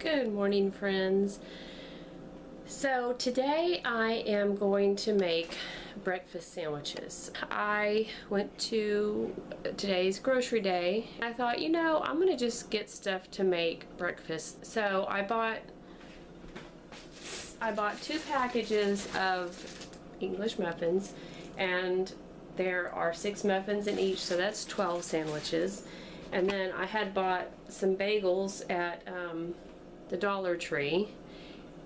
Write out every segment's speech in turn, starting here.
Good morning, friends. So today I am going to make breakfast sandwiches. I went to today's grocery day. I thought, you know, I'm gonna just get stuff to make breakfast. So I bought 2 packages of English muffins, and there are 6 muffins in each, so that's 12 sandwiches. And then I had bought some bagels at the Dollar Tree,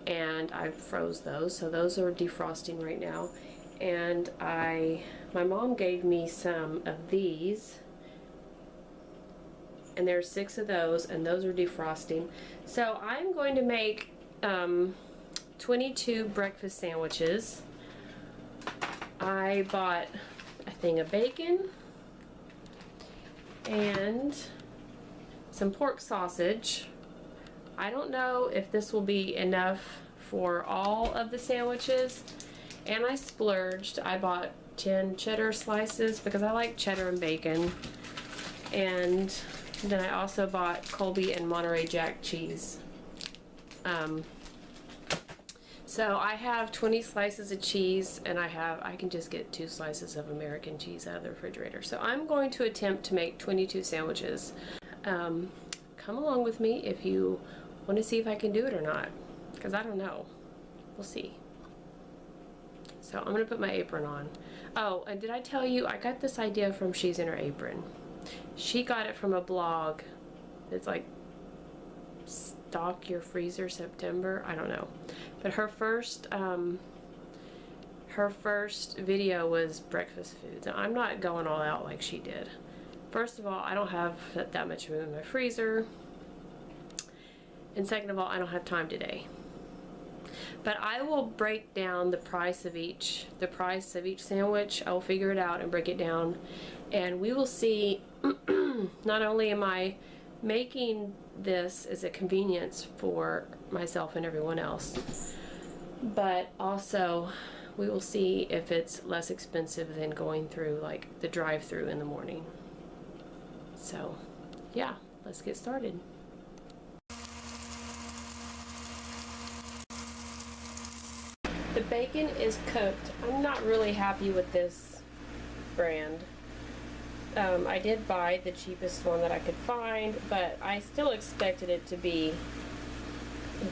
and I froze those, so those are defrosting right now. And my mom gave me some of these, and there's 6 of those, and those are defrosting. So I'm going to make 22 breakfast sandwiches. I bought a thing of bacon and some pork sausage. I don't know if this will be enough for all of the sandwiches, and I splurged. I bought 10 cheddar slices because I like cheddar and bacon, and then I also bought Colby and Monterey Jack cheese. So I have 20 slices of cheese, and I can just get 2 slices of American cheese out of the refrigerator. So I'm going to attempt to make 22 sandwiches. Come along with me if you want to see if I can do it or not, because I don't know. We'll see. So I'm going to put my apron on. Oh, and did I tell you I got this idea from She's in Her Apron? She got it from a blog. It's like Stock Your Freezer September. I don't know. But her first video was breakfast foods. And I'm not going all out like she did. First of all, I don't have that much room in my freezer. And second of all, I don't have time today. But I will break down the price of each sandwich. I will figure it out and break it down. And we will see, not only am I making this as a convenience for myself and everyone else, but also we will see if it's less expensive than going through like the drive-through in the morning. So yeah, let's get started. The bacon is cooked. I'm not really happy with this brand. I did buy the cheapest one that I could find, but I still expected it to be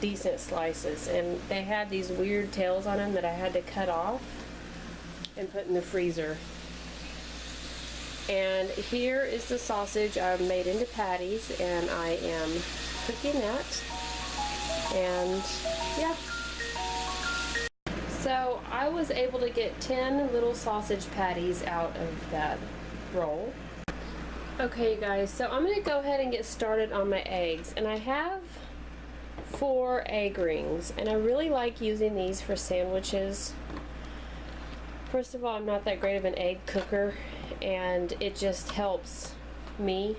decent slices, and they had these weird tails on them that I had to cut off and put in the freezer. And here is the sausage I've made into patties, and I am cooking that. And yeah. So I was able to get 10 little sausage patties out of that roll. Okay, you guys, so I'm going to go ahead and get started on my eggs. And I have 4 egg rings, and I really like using these for sandwiches. First of all, I'm not that great of an egg cooker, and it just helps me.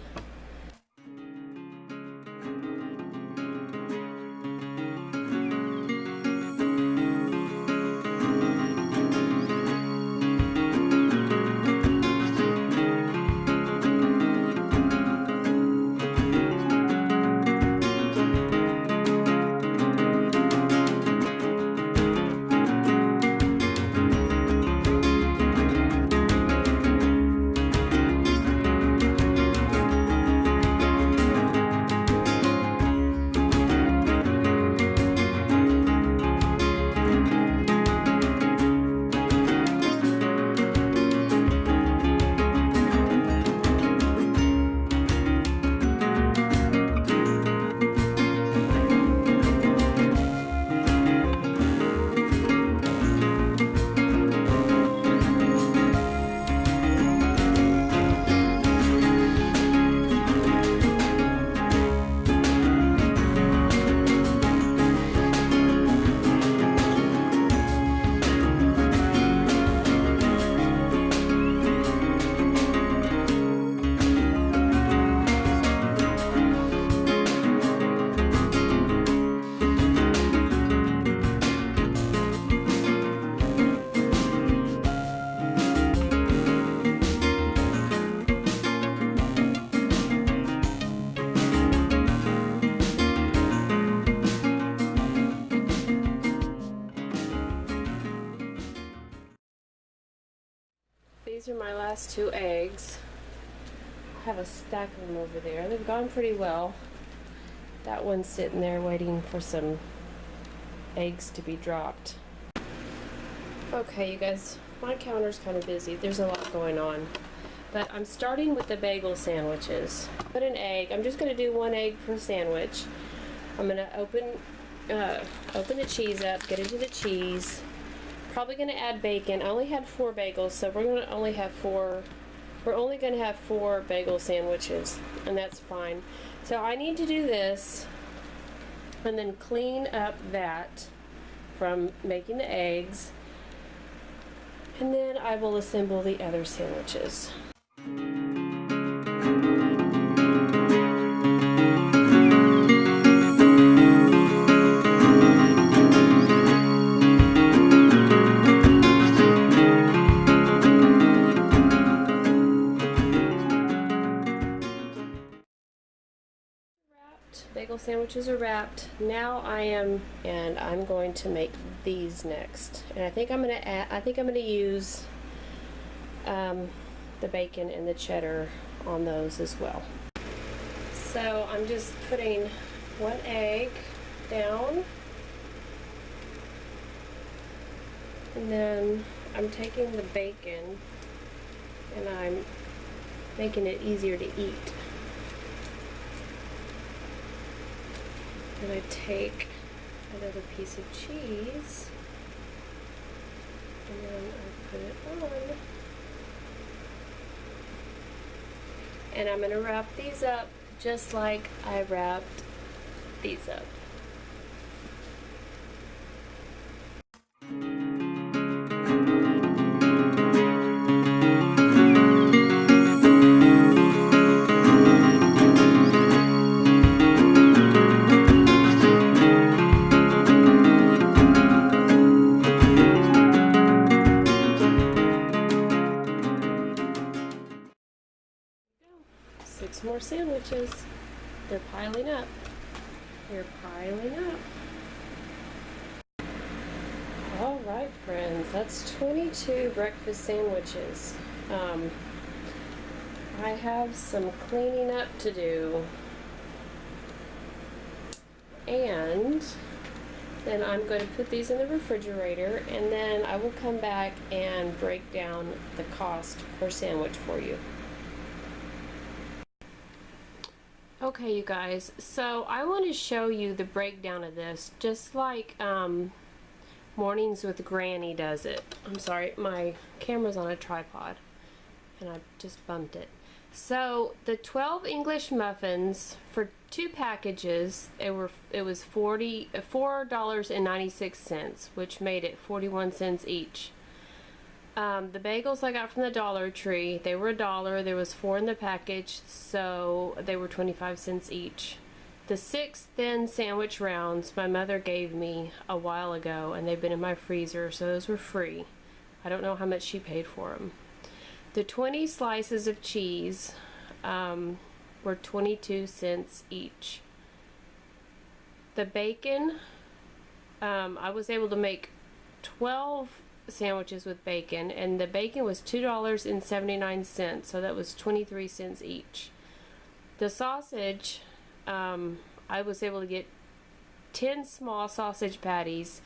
these are my last 2 eggs. I have a stack of them over there. They've gone pretty well. That one's sitting there waiting for some eggs to be dropped. Okay, you guys, my counter's kind of busy. There's a lot going on. But I'm starting with the bagel sandwiches. Put an egg. I'm just going to do 1 egg per sandwich. I'm going to open the cheese up, get into the cheese. Probably going to add bacon. I only had 4 bagels, so we're going to only have 4. We're only going to have 4 bagel sandwiches, and that's fine. So I need to do this and then clean up that from making the eggs, and then I will assemble the other sandwiches. Bagel sandwiches are wrapped. Now I'm going to make these next. And I think I'm gonna use the bacon and the cheddar on those as well. So I'm just putting 1 egg down, and then I'm taking the bacon and I'm making it easier to eat. And I take another piece of cheese and then I put it on. And I'm going to wrap these up just like I wrapped these up. More sandwiches. They're piling up. They're piling up. All right, friends, that's 22 breakfast sandwiches. I have some cleaning up to do, and then I'm going to put these in the refrigerator, and then I will come back and break down the cost per sandwich for you. Okay, you guys, so I want to show you the breakdown of this, just like Mornings with Granny does it. I'm sorry, my camera's on a tripod, and I just bumped it. So, the 12 English muffins, for 2 packages, it was $4.96, which made it 41 cents each. The bagels I got from the Dollar Tree, they were $1. There was 4 in the package, so they were 25 cents each. The 6 thin sandwich rounds my mother gave me a while ago, and they've been in my freezer, so those were free. I don't know how much she paid for them. The 20 slices of cheese were 22 cents each. The bacon, I was able to make 12 sandwiches with bacon, and the bacon was $2.79, so that was 23 cents each. The sausage, I was able to get 10 small sausage patties,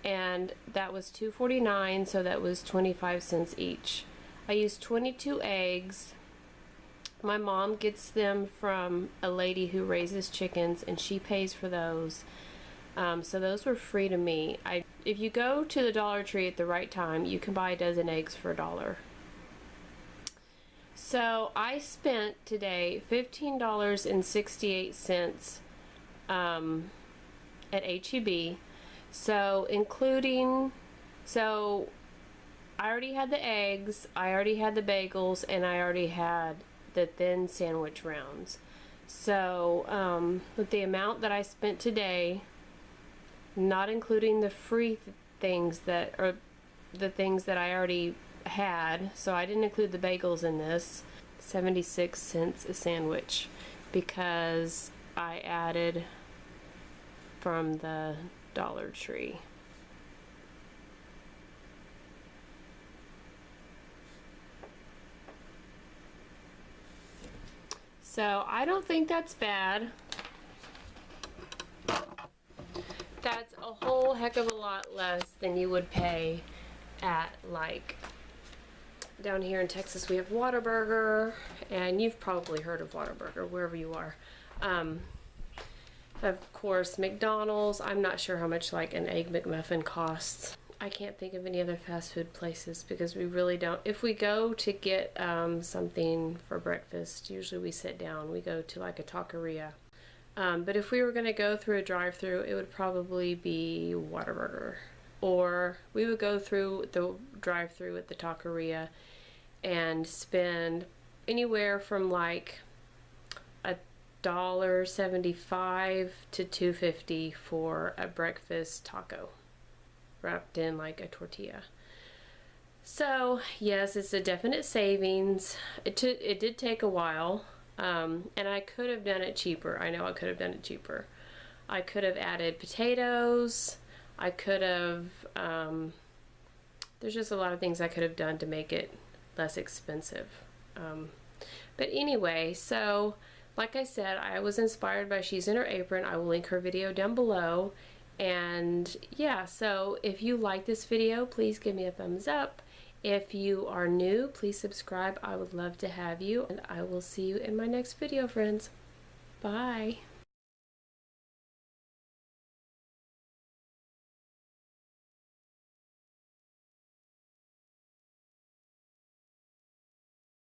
and that was $2.49, so that was 25 cents each. I used 22 eggs. My mom gets them from a lady who raises chickens, and she pays for those. So those were free to me. If you go to the Dollar Tree at the right time, you can buy a dozen eggs for $1. So I spent today $15.68 at H-E-B. So I already had the eggs, I already had the bagels, and I already had the thin sandwich rounds. So with the amount that I spent today, not including the free things that are the things that I already had, so I didn't include the bagels in this, 76 cents a sandwich, because I added from the Dollar Tree. So I don't think that's bad. That's a whole heck of a lot less than you would pay at, like, down here in Texas we have Whataburger, and you've probably heard of Whataburger wherever you are. Of course, McDonald's. I'm not sure how much like an Egg McMuffin costs. I can't think of any other fast food places because we really don't. If we go to get something for breakfast, usually we sit down. We go to like a taqueria. But if we were going to go through a drive-through, it would probably be Whataburger. Or we would go through the drive-through at the taqueria and spend anywhere from like $1.75 to $2.50 for a breakfast taco wrapped in like a tortilla. So yes, it's a definite savings. It did take a while, and I could have done it cheaper. I know I could have done it cheaper. I could have added potatoes. I could have, there's just a lot of things I could have done to make it less expensive. But anyway, so like I said, I was inspired by She's in Her Apron. I will link her video down below. And yeah, so if you like this video, please give me a thumbs up. If you are new, please subscribe. I would love to have you. And I will see you in my next video, friends. Bye.